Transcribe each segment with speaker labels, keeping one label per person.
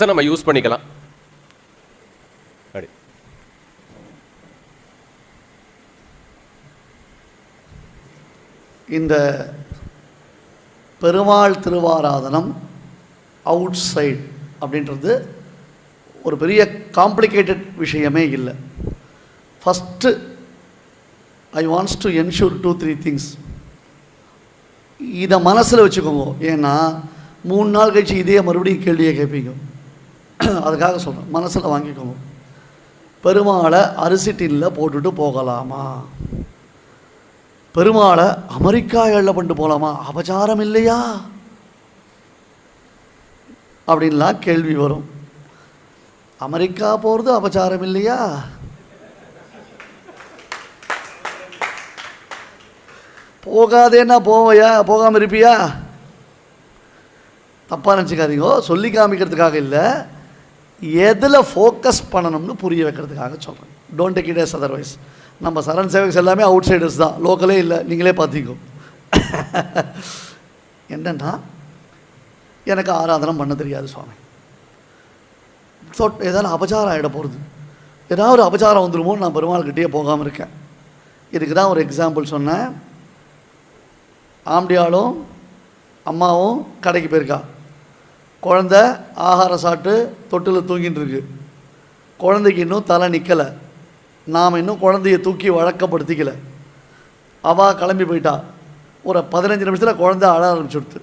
Speaker 1: நம்ம யூஸ் பண்ணிக்கலாம்.
Speaker 2: இந்த பெருமாள் திருவாராதனம் அவுட் சைட் அப்படின்றது ஒரு பெரிய காம்ப்ளிகேட்டட் விஷயமே இல்லை. First I wants to ensure 2-3 things. இதை மனசில் வச்சுக்கோங்க. ஏன்னா 3 நாள் கழிச்சு இதே மறுபடியும் கேள்வியை கேட்பீங்க. அதுக்காக சொல்கிறேன், மனசில் வாங்கிக்கோங்க. பெருமாளை அரிசி டின்னில் போட்டுட்டு போகலாமா? பெருமாளை அமெரிக்கா ஏழை பண்ணிட்டு போகலாமா? அபச்சாரம் இல்லையா அப்படின்லாம் கேள்வி வரும். அமெரிக்கா போகிறது அபச்சாரம் இல்லையா? போகாதேன்னா போவையா? போகாமல் இருப்பியா? தப்பாக நினச்சிக்காதீங்க. சொல்லி காமிக்கிறதுக்காக இல்லை, எதில் ஃபோக்கஸ் பண்ணணும்னு புரிய வைக்கிறதுக்காக சொல்கிறேன். Don't take it as otherwise. நம்ம சரண் சேவக்ஸ் எல்லாமே அவுட் சைடர்ஸ் தான், லோக்கலே இல்லை. நீங்களே பார்த்திக்கோ. என்னென்னா, எனக்கு ஆராதனம் பண்ண தெரியாது சுவாமி. ஏதாவது அபச்சாரம் ஆகிட போகிறது, ஏதாவது ஒரு அபச்சாரம் வந்துடுமோ, நான் பெருமாள்கிட்டே போகாமல் இருக்கேன். இதுக்கு தான் ஒரு எக்ஸாம்பிள் சொன்னேன். ஆம்பியாலும் அம்மாவும் கடைக்கு போயிருக்கா. குழந்த ஆகாரம் சாப்பிட்டு தொட்டில் தூங்கிட்டு இருக்கு. குழந்தைக்கு இன்னும் தலை நிற்கலை. நாம் இன்னும் குழந்தைய தூக்கி வழக்கப்படுத்திக்கலை. அவள் கிளம்பி போயிட்டா. ஒரு 15 நிமிஷத்தில் குழந்தை அழ ஆரம்பிச்சுடுத்து.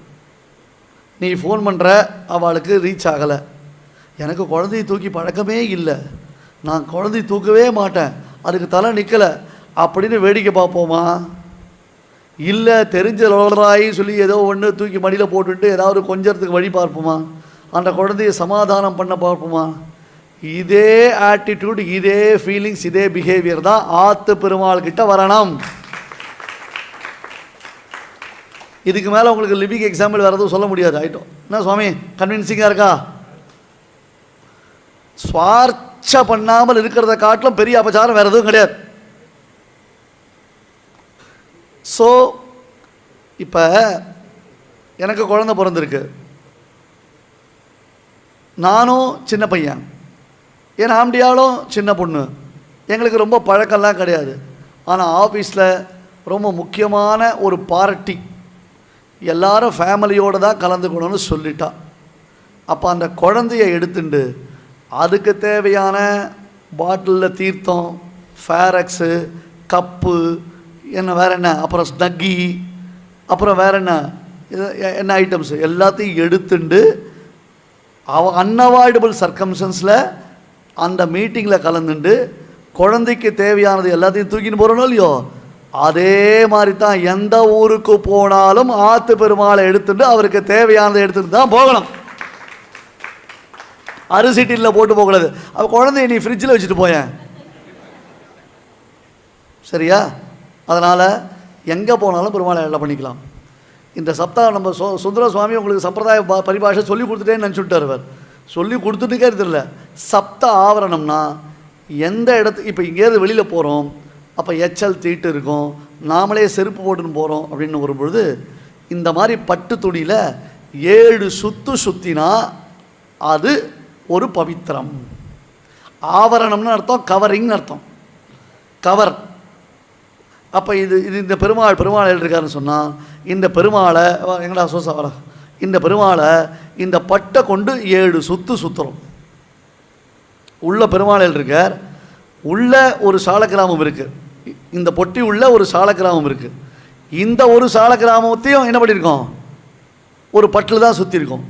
Speaker 2: நீ ஃபோன் பண்ணுற, அவளுக்கு ரீச் ஆகலை. எனக்கு குழந்தைய தூக்கி பழக்கமே இல்லை, நான் குழந்தைய தூக்கவே மாட்டேன், அதுக்கு தலை நிற்கலை அப்படின்னு வேடிக்கை பார்ப்போமா? இல்லை, தெரிஞ்ச லோலராயி சொல்லி ஏதோ ஒன்று தூக்கி மடியில் போட்டுட்டு ஏதாவது கொஞ்சத்துக்கு வழி பார்ப்போமா? அந்த குழந்தைய சமாதானம் பண்ண பார்ப்போமா? இதே ஆட்டிடியூட், இதே ஃபீலிங்ஸ், இதே பிஹேவியர் தான் ஆத்து பெருமாள் கிட்ட வரணும். இதுக்கு மேலே உங்களுக்கு லிவிங் எக்ஸாம்பிள் வேறு எதுவும் சொல்ல முடியாது. ஆகிட்டோம். என்ன சுவாமி, கன்வின்சிங்காக இருக்கா? ஸ்வார்ச்ச பண்ணாமல் இருக்கிறத காட்டிலும் பெரிய அபச்சாரம் வேறு எதுவும் கிடையாது. ஸோ இப்போ எனக்கு குழந்தை பிறந்திருக்கு. நானும் சின்ன பையன், என் ஆம்பியாலும் சின்ன பொண்ணு. எங்களுக்கு ரொம்ப பழக்கம்லாம் கிடையாது. ஆனால் ஆஃபீஸில் ரொம்ப முக்கியமான ஒரு பார்ட்டி, எல்லாரும் ஃபேமிலியோடு தான் கலந்துக்கணும்னு சொல்லிட்டா. அப்போ அந்த குழந்தைய எடுத்துட்டு அதுக்கு தேவையான பாட்டிலில் தீர்த்தம், ஃபேரக்ஸு, கப்பு, என்ன வேறு என்ன, அப்புறம் ஸ்னக்கி, அப்புறம் வேறு என்ன ஐட்டம்ஸு எல்லாத்தையும் எடுத்துட்டு அன்அவாய்டபுள் சர்க்கம்ஸ்டன்ஸில் அந்த மீட்டிங்கில் கலந்துட்டு குழந்தைக்கு தேவையானது எல்லாத்தையும் தூக்கின்னு போகிறோம் இல்லையோ, அதே மாதிரி தான் எந்த ஊருக்கு போனாலும் ஆத்து பெருமாளை எடுத்துட்டு அவருக்கு தேவையானதை எடுத்துகிட்டு தான் போகணும். அரிசி டின்னில் போட்டு போகக்கூடாது. அப்போ குழந்தைய நீ ஃப்ரிட்ஜில் வச்சுட்டு போயேன், சரியா? அதனால் எங்கே போனாலும் பெருமாளை எல்லாம் பண்ணிக்கலாம். இந்த சப்தாகம் நம்ம சுந்தர சுவாமி உங்களுக்கு சம்பிரதாய பரிபாஷை சொல்லி கொடுத்துட்டேன்னு நினச்சுட்டார். அவர் சொல்லி கொடுத்துட்டுக்கே தெரியல. சப்த ஆவரணம்னா எந்த இடத்துக்கு, இப்போ இங்கேருந்து வெளியில் போகிறோம், அப்போ எச்சல் தீட்டு இருக்கும், நாமளே செருப்பு போட்டுன்னு போகிறோம் அப்படின்னு வரும்பொழுது இந்த மாதிரி பட்டு துணியில் 7 சுத்து சுற்றினா அது ஒரு பவித்திரம். ஆவரணம்னு அர்த்தம், கவரிங்னு அர்த்தம், கவர். அப்போ இது இந்த பெருமாள் இருக்காருன்னு சொன்னால், இந்த பெருமாளை எங்கடா சோசா வர, இந்த பெருமாளை இந்த பட்டை கொண்டு 7 சுற்று சுற்றுறோம். உள்ள பெருமாள் இருக்கார், உள்ள ஒரு சாலக்கிராமம் இருக்குது, இந்த பொட்டி உள்ள ஒரு சாலக்கிராமம் இருக்குது. இந்த ஒரு சாலக்கிராமத்தையும் என்ன பண்ணியிருக்கோம், ஒரு பட்டில் தான் சுற்றிருக்கோம்.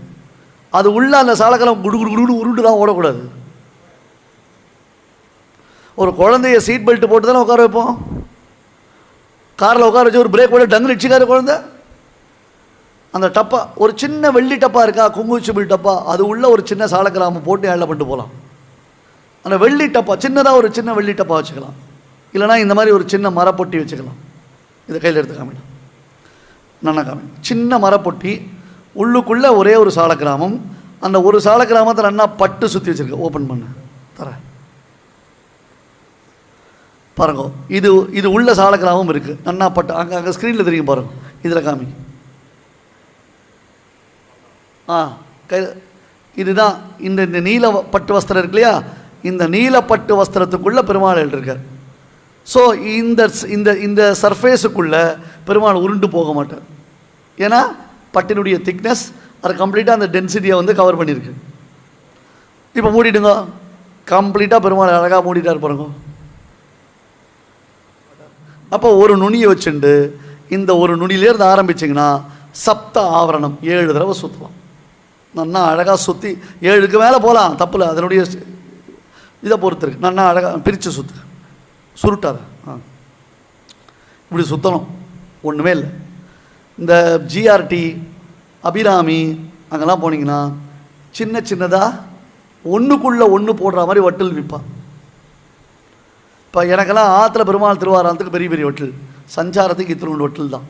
Speaker 2: அது உள்ள அந்த சாலக்கிராமம் குடு குடு குடு உருண்டு தான் ஓடக்கூடாது. ஒரு குழந்தைய சீட் பெல்ட் போட்டு தானே உட்கார வைப்போம். காரில் உட்கார வச்சு ஒரு பிரேக் போட்டு டங்குன்னு இடிச்சுக்காரு குழந்தை. அந்த டப்பா, ஒரு சின்ன வெள்ளி டப்பா இருக்கா, குங்குச்சிபிள் டப்பா, அது உள்ள ஒரு சின்ன சாலக்கிராமம் போட்டு ஏழை பண்ணிட்டு போகலாம். அந்த வெள்ளி டப்பா சின்னதாக ஒரு சின்ன வெள்ளி டப்பா வச்சுக்கலாம், இல்லைனா இந்த மாதிரி ஒரு சின்ன மரப்பொட்டி வச்சுக்கலாம். இதை கையில் எடுத்து காமிடும், நல்லா காமி. சின்ன மரப்பொட்டி, உள்ளுக்குள்ளே ஒரே ஒரு சாலக்கிராமம். அந்த ஒரு சாலக்கிராமத்தை நல்லா பட்டு சுற்றி வச்சுருக்க. ஓப்பன் பண்ண தரேன் பாருங்க. இது உள்ள சாலக்கிராமம் இருக்குது, நன்னா பட்டு. அங்கே ஸ்க்ரீனில் தெரியும் பாருங்க, இதில் காமி. கை இதுதான் இந்த இந்த நீல பட்டு வஸ்திரம் இருக்கு இல்லையா, இந்த நீலப்பட்டு வஸ்திரத்துக்குள்ளே பெருமாள் எழுதியிருக்கார். ஸோ இந்த இந்த இந்த சர்ஃபேஸுக்குள்ளே பெருமாள் உருண்டு போக மாட்டார். ஏன்னா பட்டினுடைய திக்னஸ் அது கம்ப்ளீட்டாக அந்த டென்சிட்டியை வந்து கவர் பண்ணியிருக்கு. இப்போ மூடிடுங்க, கம்ப்ளீட்டாக பெருமாள் அழகாக மூடிட்டார் பாருங்க. அப்போ ஒரு நுனியை வச்சுண்டு இந்த ஒரு நுனியிலேருந்து ஆரம்பிச்சிங்கன்னா சப்த ஆவரணம் 7 தடவை சுற்றலாம். நன்னா அழகாக சுற்றி 7க்கு மேலே போகலாம், தப்பில்லை. அதனுடைய இதை பொறுத்து இருக்கு. நன்னா அழகாக பிரித்து சுருட்டார் இப்படி சுற்றணும், ஒன்றுமே இல்லை. இந்த ஜிஆர்டி அபிராமி அங்கெல்லாம் போனீங்கன்னா சின்ன சின்னதாக ஒன்றுக்குள்ளே ஒன்று போடுற மாதிரி வட்டில் விற்பான். இப்போ எனக்கெல்லாம் ஆற்றுல பெருமாள் திருவாராயணத்துக்கு பெரிய பெரிய வட்டில், சஞ்சாரத்துக்கு இத்திருண்டு வட்டில் தான்.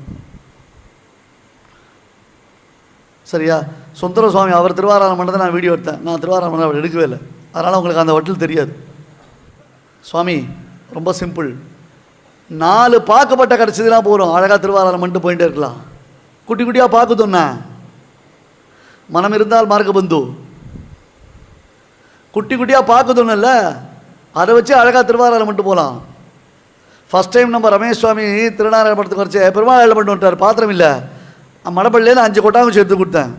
Speaker 2: சரியா? சுந்தர சுவாமி அவர் திருவாராயணம் பண்ணதை நான் வீடியோ எடுத்தேன். நான் திருவாராயணம் பண்ண அவர் எடுக்கவே இல்லை. அதனால் உங்களுக்கு அந்த வட்டில் தெரியாது. சுவாமி ரொம்ப சிம்பிள், 4 பாக்கப்பட்ட கிடச்சதுனா போகிறோம், அழகாக திருவாராயணம் பண்ணிட்டு போயிட்டே இருக்கலாம். குட்டி குட்டியாக பார்க்குதுன்னா மனம் இருந்தால் மார்க்க பந்து, குட்டி குட்டியாக பார்க்குதுன்னு அதை வச்சு அழகாக திருவாராயணம் பண்ணிட்டு போகலாம். ஃபஸ்ட் டைம் நம்ம ரமேஷ் சுவாமி திருநாராயண படத்துக்கு வரைச்சு பெருமாள் பண்ணிட்டு வந்துட்டார். பாத்திரம் இல்லை, மடப்பள்ளியில் 5 கொட்டாங்குச்சி எடுத்து கொடுத்தேன்.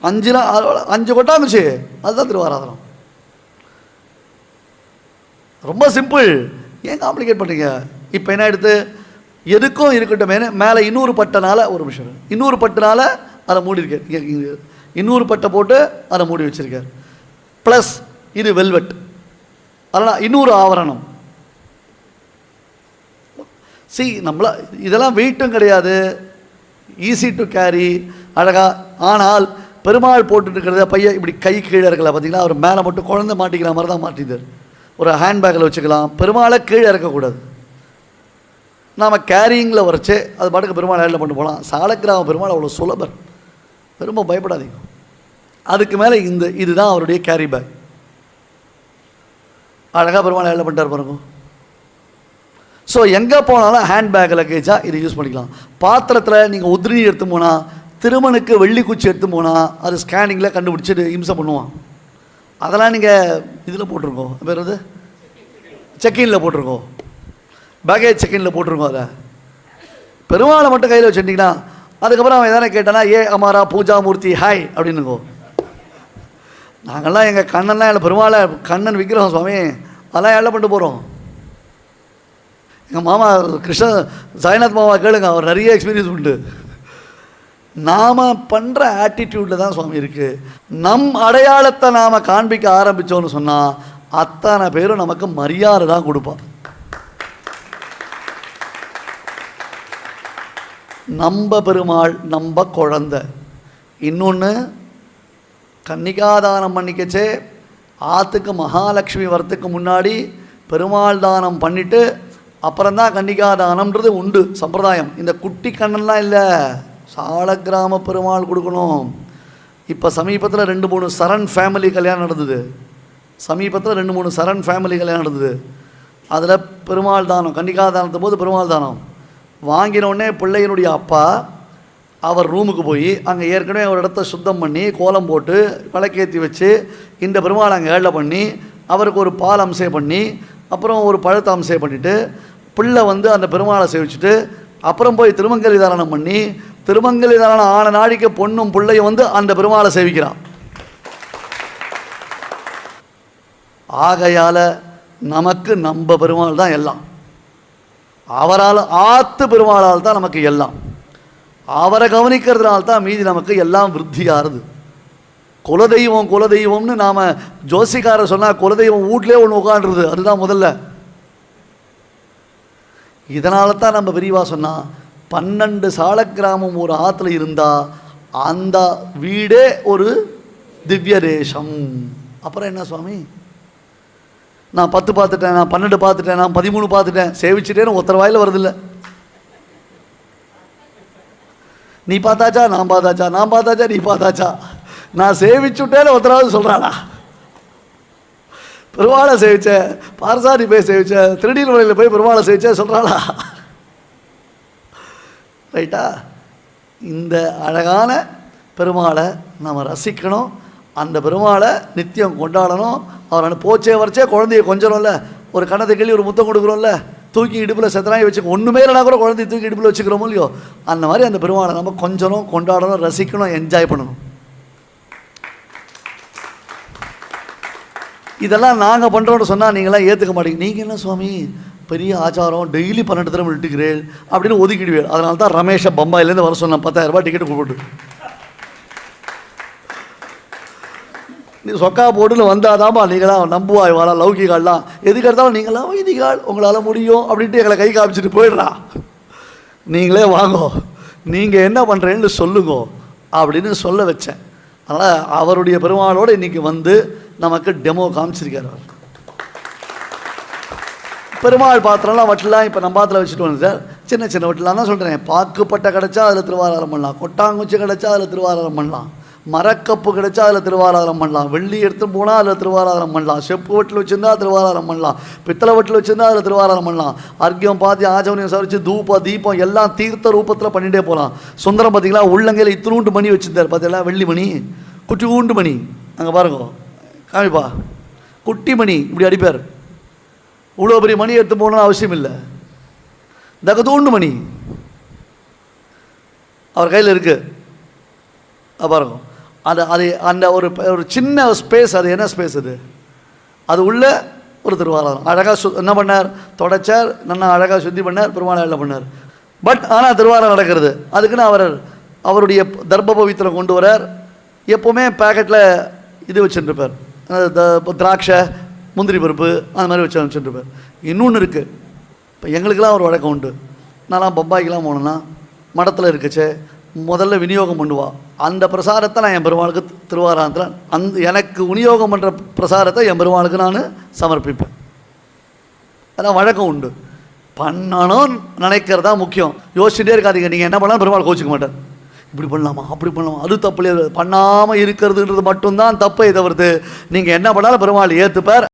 Speaker 2: 5 கொட்டாங்குச்சி, அதுதான் திருவாராதனம். ரொம்ப சிம்பிள், ஏன் காம்ப்ளிகேட் பண்ணுறீங்க? இப்போ என்ன எடுத்து எதுக்கும் இருக்கட்டும், மேலே இன்னொரு பட்டனால ஒரு நிமிஷம், இன்னொரு பட்டுனால அதை மூடி இருக்கார், இன்னொரு பட்டை போட்டு அதை மூடி வச்சிருக்கார். ப்ளஸ் இது வெல்வெட், அதனால் இன்னொரு ஆவரணம். நம்மள இதெல்லாம் வெயிட்டும் கிடையாது, ஈஸி டு கேரி, அழகா. ஆனால் பெருமாள் போட்டுட்டு இருக்கிறத பையன் இப்படி கை கீழே இருக்கல பார்த்தீங்களா, அவர் மேலே மட்டும் குழந்தை மாட்டிக்கிற மாதிரி தான் மாட்டிதார். ஒரு ஹேண்ட்பேக்கில் வச்சுக்கலாம், பெருமாளை கீழே இறக்கக்கூடாது. நாம் கேரிங்கில் வரைச்சே அது பாட்டுக்கு பெருமாள் ஹேண்டில் பண்ணி போகலாம். சாலக்கிராம பெருமாள் அவ்வளோ சுலபர், ரொம்ப பயப்படாதீங்க. அதுக்கு மேலே இதுதான் அவருடைய கேரி பேக், அழகாக பெருமாள் ஹேண்டில் பண்ணிட்டார் பாருங்க. ஸோ எங்கே போனாலும் ஹேண்ட்பேக் லக்கேஜாக இதை யூஸ் பண்ணிக்கலாம். பாத்திரத்தில் நீங்கள் உதிரி எடுத்து போனால், திருமணுக்கு வெள்ளி குச்சி எடுத்து போனால் அது ஸ்கேனிங்கில் கண்டுபிடிச்சிட்டு இம்சை பண்ணுவான். அதெல்லாம் நீங்கள் இதில் போட்டிருக்கோம், வேறு எது செக்கின்ல போட்டிருக்கோம், பேகேஜ் செக்கின்ல போட்டிருக்கோம். அதை பெருமாளை மட்டும் கையில் வச்சுட்டிங்கன்னா அதுக்கப்புறம் அவன் எதனா கேட்டானா ஏ அமாரா பூஜா மூர்த்தி ஹாய் அப்படின்னுங்கோ. நாங்கள்லாம் எங்கள் கண்ணன்லாம் இல்லை, பெருமாளை கண்ணன் விற்கிறோம் சுவாமி, அதெல்லாம் எல்லாம் பண்ணிட்டு போகிறோம். எங்கள் மாமா கிருஷ்ண சாய்நாத் மாமா கேளுங்க, அவர் நிறைய எக்ஸ்பீரியன்ஸ் உண்டு. நாம் பண்ணுற ஆட்டிடியூடில் தான் சுவாமி இருக்குது. நம் அடையாளத்தை நாம் காண்பிக்க ஆரம்பித்தோன்னு சொன்னால் அத்தனை பேரும் நமக்கு மரியாதை தான் கொடுப்பான். நம்ப பெருமாள் நம்ப குழந்தை. இன்னொன்று, கன்னிகாதானம் பண்ணிக்கச்சே ஆற்றுக்கு மகாலட்சுமி வரத்துக்கு முன்னாடி பெருமாள் தானம் பண்ணிவிட்டு அப்புறம்தான் கன்னிகாதானம்ன்றது உண்டு சம்பிரதாயம். இந்த குட்டி கண்ணன்லாம் இல்லை, சாலக்கிராம பெருமாள் கொடுக்கணும். இப்போ சமீபத்தில் 2-3 சரண் ஃபேமிலி கல்யாணம் நடந்தது. சமீபத்தில் 2-3 சரண் ஃபேமிலி கல்யாணம் நடந்தது. அதில் பெருமாள் தானம், கன்னிகாதானத்தும் போது பெருமாள் தானம் வாங்கினோடனே பிள்ளையினுடைய அப்பா அவர் ரூமுக்கு போய் அங்கே ஏற்கனவே ஒரு இடத்த சுத்தம் பண்ணி கோலம் போட்டு விளக்கேற்றி வச்சு இந்த பெருமாள் அங்கே ஏழை பண்ணி அவருக்கு ஒரு பால் அம்சை பண்ணி அப்புறம் ஒரு பழத்தை அம்சை பண்ணிவிட்டு பிள்ளை வந்து அந்த பெருமாளை சேவிச்சுட்டு அப்புறம் போய் திருமங்கலி தாரணம் பண்ணி திருமங்கலி தாரணம் ஆன நாளைக்கு பொண்ணும் பிள்ளையும் வந்து அந்த பெருமாளை சேவிக்கிறான். ஆகையால் நமக்கு நம்ம பெருமாள் தான் எல்லாம். அவரால் ஆத்து பெருமாளால் தான் நமக்கு எல்லாம். அவரை கவனிக்கிறதுனால தான் மீதி நமக்கு எல்லாம் விருத்தியாகுது. குலதெய்வம் குலதெய்வம்னு நாம் ஜோசிக்காரர் சொன்னால் குலதெய்வம் வீட்லேயே ஒன்று உட்காண்டுருது, அதுதான் முதல்ல. இதனால தான் நம்ம விரிவாக சொன்னால் 12 சாலக்கிராமம் ஒரு ஆற்றுல இருந்தால் அந்த வீடே ஒரு திவ்ய தேசம். அப்புறம் என்ன சுவாமி, நான் 10 பார்த்துட்டேன், நான் 12 பார்த்துட்டேன், நான் 13 பார்த்துட்டேன், சேவிச்சுட்டேன்னு ஒருத்தர் வாயில் வருதில்லை. நீ பார்த்தாச்சா, நான் பார்த்தாச்சா, நான் பார்த்தாச்சா, நீ பார்த்தாச்சா, நான் சேவிச்சுட்டேன்னு ஒருத்தராவது சொல்கிறாளா? பெருமாளை சேவிச்சேன், பார்சாதி போய் சேவிச்சேன், திருநீர்மலையில் போய் பெருமாளை சேவிச்சேன் சொல்கிறாளா? ரைட்டா? இந்த அழகான பெருமாளை நம்ம ரசிக்கணும். அந்த பெருமாளை நித்தியம் கொண்டாடணும். அவர் போச்சே வரைச்சே குழந்தைய கொஞ்சறோம்ல, ஒரு கணத்தை கிள்ளி ஒரு முத்தம் கொடுக்குறோம்ல, தூக்கி இடுப்பில் செத்தனாய் வச்சுக்க, ஒன்றுமே இல்லைனா கூட குழந்தைய தூக்கி இடுப்பில் வச்சுக்கிறோமோ இல்லையோ, அந்த மாதிரி அந்த பெருமாளை நம்ம கொஞ்சணும், கொண்டாடணும், ரசிக்கணும், என்ஜாய் பண்ணணும். இதெல்லாம் நாங்கள் பண்ணுறோன்னு சொன்னால் நீங்களாம் ஏற்றுக்க மாட்டீங்க. நீங்கள் என்ன சுவாமி பெரிய ஆச்சாரம், டெய்லி 12 தடவை விட்டுக்கிறேன் அப்படின்னு ஒதுக்கிடுவேன். அதனால தான் ரமேஷை பம்பாயிலேருந்து வர சொன்னேன், 10,000 ரூபாய் டிக்கெட்டு போட்டு. நீ சொக்கா போட்டுன்னு வந்தாதாம்மா நீங்களாம் நம்புவாய் வாழ லௌகிகாலாம், எதுக்கு எடுத்தாலும் நீங்களாம் வைதிகால் உங்களால் முடியும் அப்படின்ட்டு எங்களை கை காமிச்சிட்டு போயிடுறா. நீங்களே வாங்கோ, நீங்கள் என்ன பண்ணுறேன்னு சொல்லுங்க அப்படின்னு சொல்ல வச்சேன். அதனால் அவருடைய பெருமாளோடு இன்றைக்கி வந்து நமக்கு டெமோ காமிச்சிருக்கார். அவர் பெருமாள் பாத்திரம்லாம் வட்டலாம் இப்போ நம்ம பாத்திரம் வச்சுட்டு வந்து சார், சின்ன சின்ன வட்டலாம் தான் சொல்கிறேன். பாக்குப்பட்டை கிடச்சா அதில் திருவாராதனம் பண்ணலாம், கொட்டாங்குச்சி கிடச்சா அதில் திருவாராதனம் பண்ணலாம், மரக்கப்பு கிடச்சா அதில் திருவாராதனம் பண்ணலாம், வெள்ளி எடுத்து போனால் அதில் திருவாராதனம் பண்ணலாம், செப்பு வட்டில் வச்சுருந்தா திருவாராதனம் பண்ணலாம், பித்தளை வட்டில் வச்சுருந்தா அதில் திருவாராதனம் பண்ணலாம், அர்க்கியம் பாத்தி ஆஜவனியம் சவரிச்சு தூபம் தீபம் எல்லாம் தீர்த்த ரூபத்தில் பண்ணிகிட்டே போகலாம். சுந்தரம் பார்த்தீங்களா உள்ளங்கையில் இத்தினூண்டு மணி வச்சுருந்தார், பார்த்தீங்களா வெள்ளி மணி, குட்டி ஊண்டு மணி, அங்கே பாருங்க காமிப்பா, குட்டி மணி இப்படி அடிப்பார். இவ்வளோ பெரிய மணி எடுத்து போகணும்னு அவசியம் இல்லை, தகதூண்டு மணி அவர் கையில் இருக்குது பாருங்க. அது அது அந்த ஒரு சின்ன ஸ்பேஸ், அது என்ன ஸ்பேஸ் அது உள்ள ஒரு திருவாராதனம் அழகாக என்ன பண்ணார், தொடச்சார், நல்லா அழகாக சுத்தி பண்ணார், பெருமாள் பண்ணார். பட் ஆனால் திருவாரம் நடக்கிறது அதுக்குன்னு அவருடைய தர்ப்ப பவித்திரம் கொண்டு வரார். எப்போவுமே பேக்கெட்டில் இது வச்சுருப்பார், திராட்சை முந்திரி பருப்பு அந்த மாதிரி வச்சுருப்பார். இன்னொன்று இருக்குது, இப்போ எங்களுக்கெல்லாம் ஒரு வழக்கம் உண்டு. நான்லாம் பம்பாய்க்கெலாம் போனேன்னா மடத்தில் இருக்குச்சே முதல்ல விநியோகம் பண்ணுவா. அந்த பிரசாரத்தை நான் என் பெருமாளுக்கு திருவாராந்தத்தில் எனக்கு விநியோகம் பண்ணுற பிரசாரத்தை என் பெருமாளுக்கு நான் சமர்ப்பிப்பேன். அதான் வழக்கம் உண்டு. பண்ணணும்னு நினைக்கிறதா முக்கியம். யோசிச்சுட்டே இருக்காதீங்க, நீங்கள் என்ன பண்ணாலும் பெருமாள் கோச்சிக்க மாட்டார். இப்படி பண்ணலாமா அப்படி பண்ணலாமா, அது தப்பு பண்ணாமல் இருக்கிறதுன்றது மட்டும்தான் தப்பை தவிர்த்து நீங்கள் என்ன பண்ணாலும் பெருமாள் ஏற்றுப்பார்.